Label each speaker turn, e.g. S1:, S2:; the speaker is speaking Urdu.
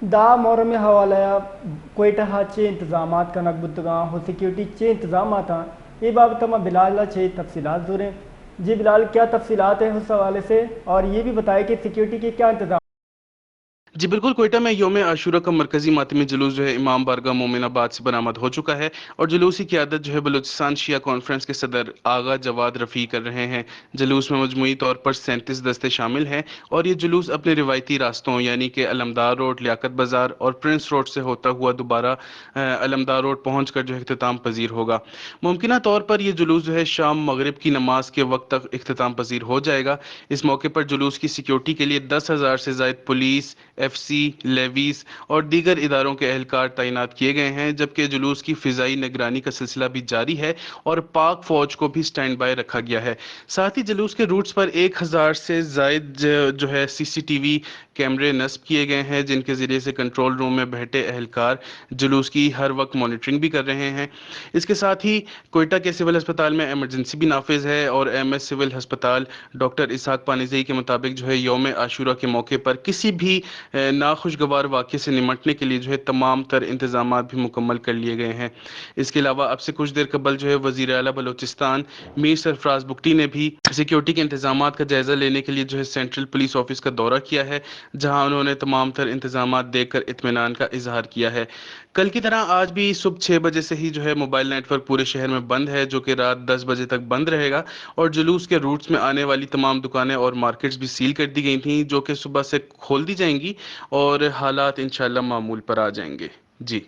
S1: دا مورم حوالہ کوئٹہ چے انتظامات کا نقبتگاں ہو سیکیورٹی چے انتظامات ہیں یہ بابت ہم بلال چے تفصیلات دوریں. جی بلال، کیا تفصیلات ہیں اس حوالے سے، اور یہ بھی بتائے کہ سیکیورٹی کے کیا انتظام؟
S2: جی بالکل، کوئٹہ میں یوم عاشورہ کا مرکزی ماتمی جلوس جو ہے امام بارگاہ مومن آباد سے برآمد ہو چکا ہے، اور جلوس کی قیادت جو ہے بلوچستان شیعہ کانفرنس کے صدر آغا جواد رفیع کر رہے ہیں. جلوس میں مجموعی طور پر 37 دستے شامل ہیں، اور یہ جلوس اپنے روایتی راستوں یعنی کہ علمدار روڈ، لیاقت بازار اور پرنس روڈ سے ہوتا ہوا دوبارہ علمدار روڈ پہنچ کر جو ہے اختتام پذیر ہوگا. ممکنہ طور پر یہ جلوس جو ہے شام مغرب کی نماز کے وقت تک اختتام پذیر ہو جائے گا. اس موقع پر جلوس کی سیکیورٹی کے لیے 10,000 سے زائد پولیس، ایف سی، لیویز اور دیگر اداروں کے اہلکار تعینات کیے گئے ہیں، جبکہ جلوس کی فضائی نگرانی کا سلسلہ بھی جاری ہے اور پاک فوج کو بھی سٹینڈ بائی رکھا گیا ہے. ساتھ ہی جلوس کے روٹس پر 1,000 سے زائد جو ہے CCTV کیمرے نصب کیے گئے ہیں، جن کے ذریعے سے کنٹرول روم میں بیٹھے اہلکار جلوس کی ہر وقت مانیٹرنگ بھی کر رہے ہیں. اس کے ساتھ ہی کوئٹہ کے سول ہسپتال میں ایمرجنسی بھی نافذ ہے، اور MS سول ہسپتال ڈاکٹر اسحاق پانیزئی کے مطابق جو ہے یوم عاشورہ کے موقع پر کسی بھی ناخوشگوار واقعے سے نمٹنے کے لیے جو ہے تمام تر انتظامات بھی مکمل کر لیے گئے ہیں. اس کے علاوہ اب سے کچھ دیر قبل جو ہے وزیر اعلیٰ بلوچستان میر سرفراز بگٹی نے بھی سیکیورٹی کے انتظامات کا جائزہ لینے کے لیے جو ہے سینٹرل پولیس آفس کا دورہ کیا ہے، جہاں انہوں نے تمام تر انتظامات دیکھ کر اطمینان کا اظہار کیا ہے. کل کی طرح آج بھی صبح 6 بجے سے ہی جو ہے موبائل نیٹ ورک پورے شہر میں بند ہے، جو کہ رات 10 بجے تک بند رہے گا، اور جلوس کے روٹس میں آنے والی تمام دکانیں اور مارکیٹس بھی سیل کر دی گئی تھیں، جو کہ صبح سے کھول دی جائیں گی اور حالات انشاءاللہ معمول پر آ جائیں گے. جی